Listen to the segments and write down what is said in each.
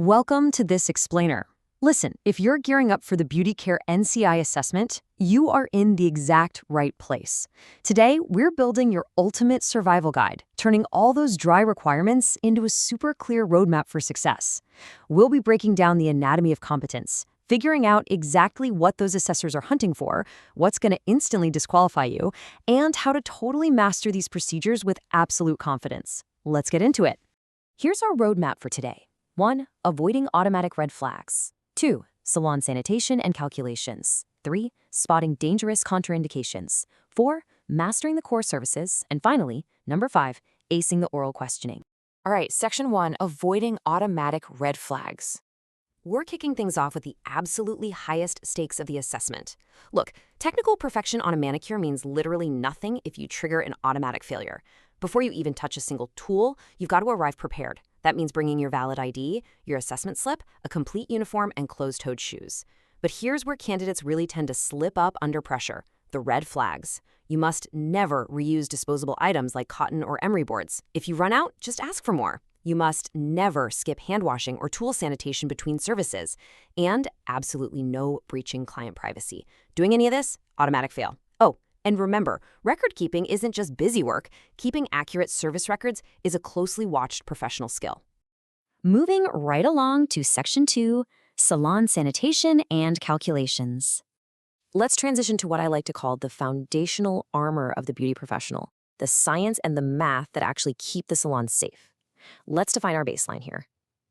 Welcome to this explainer. Listen, if you're gearing up for the Beauty Care NCI assessment, you are in the exact right place. Today, we're building your ultimate survival guide, turning all those dry requirements into a super clear roadmap for success. We'll be breaking down the anatomy of competence, figuring out exactly what those assessors are hunting for, what's going to instantly disqualify you, and how to totally master these procedures with absolute confidence. Let's get into it. Here's our roadmap for today. 1. Avoiding automatic red flags. 2. Salon sanitation and calculations. 3. Spotting dangerous contraindications. 4. Mastering the core services. And finally, number 5, acing the oral questioning. All right, section 1, avoiding automatic red flags. We're kicking things off with the absolutely highest stakes of the assessment. Look, technical perfection on a manicure means literally nothing if you trigger an automatic failure. Before you even touch a single tool, you've got to arrive prepared. That means bringing your valid ID, your assessment slip, a complete uniform, and closed-toed shoes. But here's where candidates really tend to slip up under pressure: the red flags. You must never reuse disposable items like cotton or emery boards. If you run out, just ask for more. You must never skip hand washing or tool sanitation between services. And absolutely no breaching client privacy. Doing any of this? Automatic fail. Oh, and remember, record keeping isn't just busy work. Keeping accurate service records is a closely watched professional skill. Moving right along to section 2, salon sanitation and calculations. Let's transition to what I like to call the foundational armor of the beauty professional, the science and the math that actually keep the salon safe. Let's define our baseline here.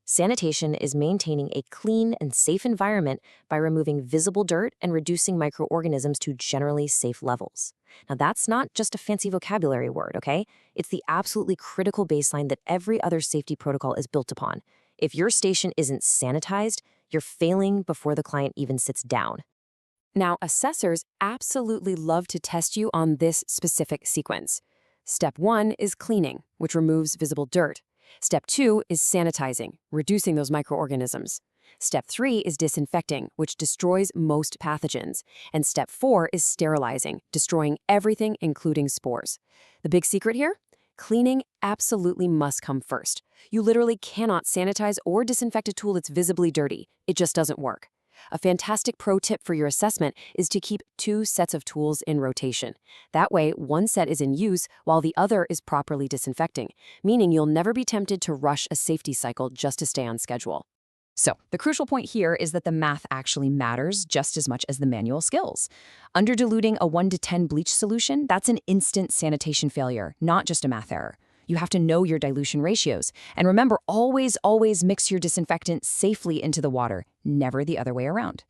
Sanitation is maintaining a clean and safe environment by removing visible dirt and reducing microorganisms to generally safe levels. Now, that's not just a fancy vocabulary word, okay? It's the absolutely critical baseline that every other safety protocol is built upon. If your station isn't sanitized, you're failing before the client even sits down. Now, assessors absolutely love to test you on this specific sequence. Step 1 is cleaning, which removes visible dirt. Step 2 is sanitizing, reducing those microorganisms. Step 3 is disinfecting, which destroys most pathogens. And step 4 is sterilizing, destroying everything, including spores. The big secret here? Cleaning absolutely must come first. You literally cannot sanitize or disinfect a tool that's visibly dirty. It just doesn't work. A fantastic pro tip for your assessment is to keep 2 sets of tools in rotation. That way, one set is in use while the other is properly disinfecting, meaning you'll never be tempted to rush a safety cycle just to stay on schedule. So, the crucial point here is that the math actually matters just as much as the manual skills. Under-diluting a 1 to 10 bleach solution, that's an instant sanitation failure, not just a math error. You have to know your dilution ratios. And remember, always mix your disinfectant safely into the water, never the other way around.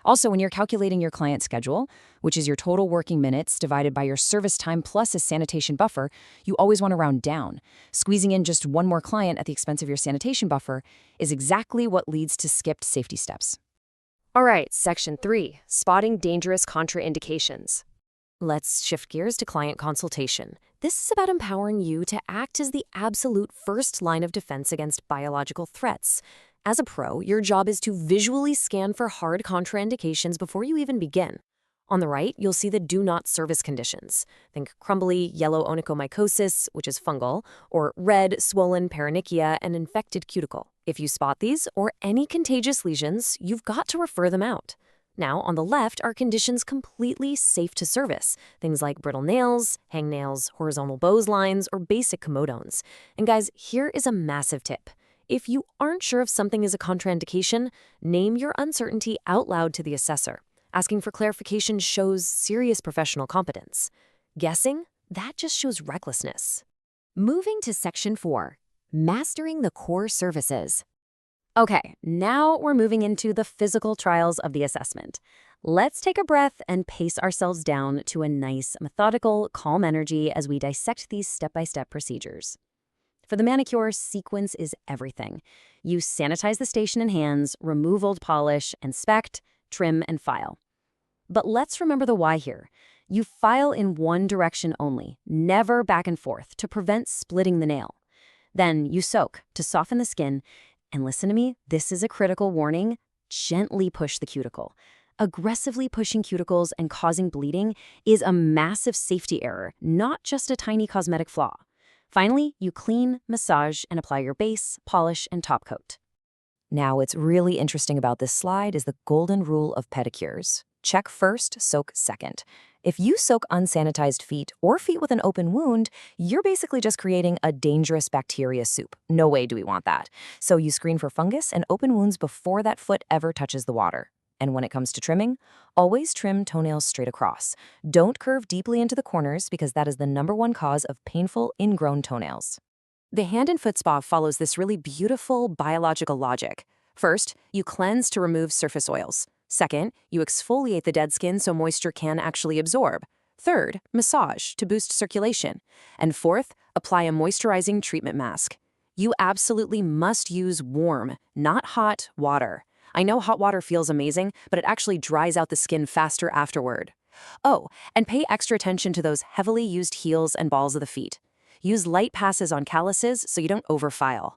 Also, when you're calculating your client schedule, which is your total working minutes divided by your service time plus a sanitation buffer, you always want to round down. Squeezing in just one more client at the expense of your sanitation buffer is exactly what leads to skipped safety steps. All right, section 3, spotting dangerous contraindications. Let's shift gears to client consultation. This is about empowering you to act as the absolute first line of defense against biological threats. As a pro, your job is to visually scan for hard contraindications before you even begin. On the right, you'll see the do not service conditions. Think crumbly yellow onychomycosis, which is fungal, or red swollen paronychia and infected cuticle. If you spot these or any contagious lesions, you've got to refer them out. Now, on the left are conditions completely safe to service, things like brittle nails, hangnails, horizontal bows lines, or basic comodones. And guys, here is a massive tip. If you aren't sure if something is a contraindication, name your uncertainty out loud to the assessor. Asking for clarification shows serious professional competence. Guessing? That just shows recklessness. Moving to section 4, mastering the core services. Okay, now we're moving into the physical trials of the assessment. Let's take a breath and pace ourselves down to a nice, methodical, calm energy as we dissect these step-by-step procedures. For the manicure, sequence is everything. You sanitize the station and hands, remove old polish, inspect, trim, and file. But let's remember the why here. You file in one direction only, never back and forth, to prevent splitting the nail. Then you soak to soften the skin. And listen to me, this is a critical warning. Gently push the cuticle. Aggressively pushing cuticles and causing bleeding is a massive safety error, not just a tiny cosmetic flaw. Finally, you clean, massage, and apply your base, polish, and top coat. Now, what's really interesting about this slide is the golden rule of pedicures. Check first, soak second. If you soak unsanitized feet or feet with an open wound, you're basically just creating a dangerous bacteria soup. No way do we want that. So you screen for fungus and open wounds before that foot ever touches the water. And when it comes to trimming, always trim toenails straight across. Don't curve deeply into the corners because that is the #1 cause of painful ingrown toenails. The hand and foot spa follows this really beautiful biological logic. First, you cleanse to remove surface oils. Second, you exfoliate the dead skin so moisture can actually absorb. Third, massage to boost circulation. And fourth, apply a moisturizing treatment mask. You absolutely must use warm, not hot, water. I know hot water feels amazing, but it actually dries out the skin faster afterward. Oh, and pay extra attention to those heavily used heels and balls of the feet. Use light passes on calluses so you don't overfile.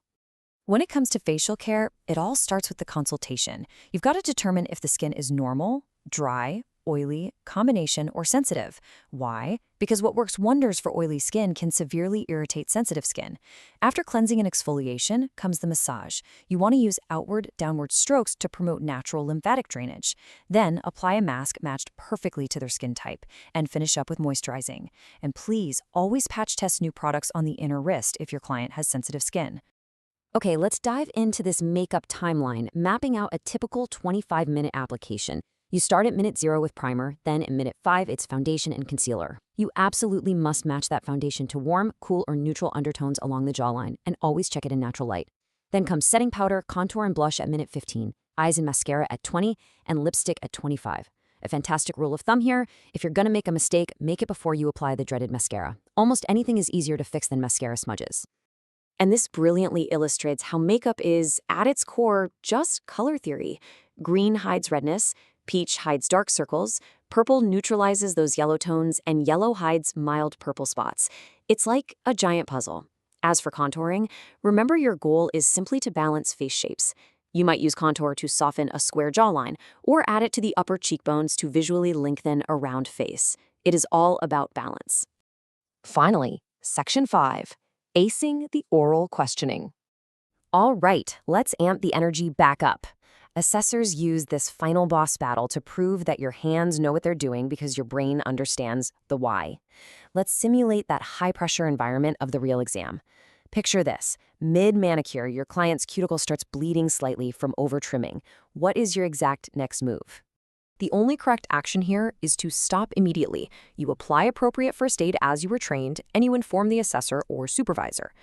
When it comes to facial care, it all starts with the consultation. You've got to determine if the skin is normal, dry, oily, combination, or sensitive. Why? Because what works wonders for oily skin can severely irritate sensitive skin. After cleansing and exfoliation comes the massage. You want to use outward, downward strokes to promote natural lymphatic drainage. Then apply a mask matched perfectly to their skin type and finish up with moisturizing. And please always patch test new products on the inner wrist if your client has sensitive skin. Okay, let's dive into this makeup timeline, mapping out a typical 25-minute application. You start at minute 0 with primer, then at minute 5, it's foundation and concealer. You absolutely must match that foundation to warm, cool, or neutral undertones along the jawline, and always check it in natural light. Then comes setting powder, contour, and blush at minute 15, eyes and mascara at 20, and lipstick at 25. A fantastic rule of thumb here, if you're gonna make a mistake, make it before you apply the dreaded mascara. Almost anything is easier to fix than mascara smudges. And this brilliantly illustrates how makeup is, at its core, just color theory. Green hides redness, peach hides dark circles, purple neutralizes those yellow tones, and yellow hides mild purple spots. It's like a giant puzzle. As for contouring, remember your goal is simply to balance face shapes. You might use contour to soften a square jawline, or add it to the upper cheekbones to visually lengthen a round face. It is all about balance. Finally, Section 5. Acing the oral questioning. All right, let's amp the energy back up. Assessors use this final boss battle to prove that your hands know what they're doing because your brain understands the why. Let's simulate that high-pressure environment of the real exam. Picture this. Mid-manicure, your client's cuticle starts bleeding slightly from over-trimming. What is your exact next move? The only correct action here is to stop immediately. You apply appropriate first aid as you were trained, and you inform the assessor or supervisor.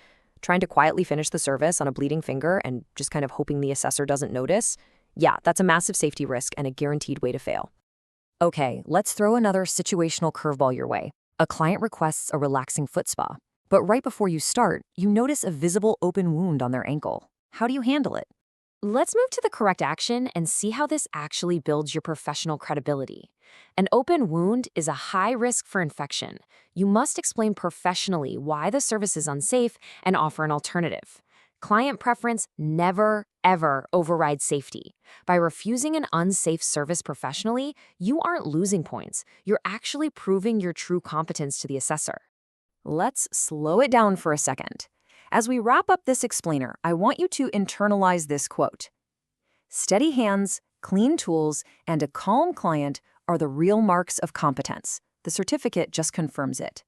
Trying to quietly finish the service on a bleeding finger and just kind of hoping the assessor doesn't notice? Yeah, that's a massive safety risk and a guaranteed way to fail. Okay, let's throw another situational curveball your way. A client requests a relaxing foot spa, but right before you start, you notice a visible open wound on their ankle. How do you handle it? Let's move to the correct action and see how this actually builds your professional credibility. An open wound is a high risk for infection. You must explain professionally why the service is unsafe and offer an alternative. Client preference never, ever overrides safety. By refusing an unsafe service professionally, you aren't losing points. You're actually proving your true competence to the assessor. Let's slow it down for a second. As we wrap up this explainer, I want you to internalize this quote. Steady hands, clean tools, and a calm client are the real marks of competence. The certificate just confirms it.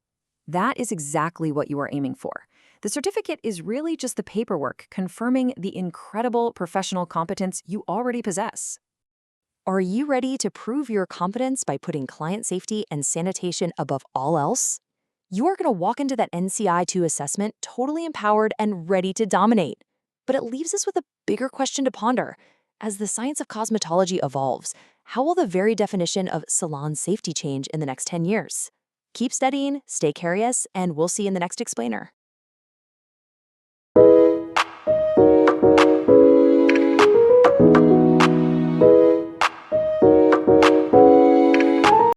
That is exactly what you are aiming for. The certificate is really just the paperwork confirming the incredible professional competence you already possess. Are you ready to prove your competence by putting client safety and sanitation above all else? You are going to walk into that NCI 2 assessment totally empowered and ready to dominate. But it leaves us with a bigger question to ponder. As the science of cosmetology evolves, how will the very definition of salon safety change in the next 10 years? Keep studying, stay curious, and we'll see you in the next explainer.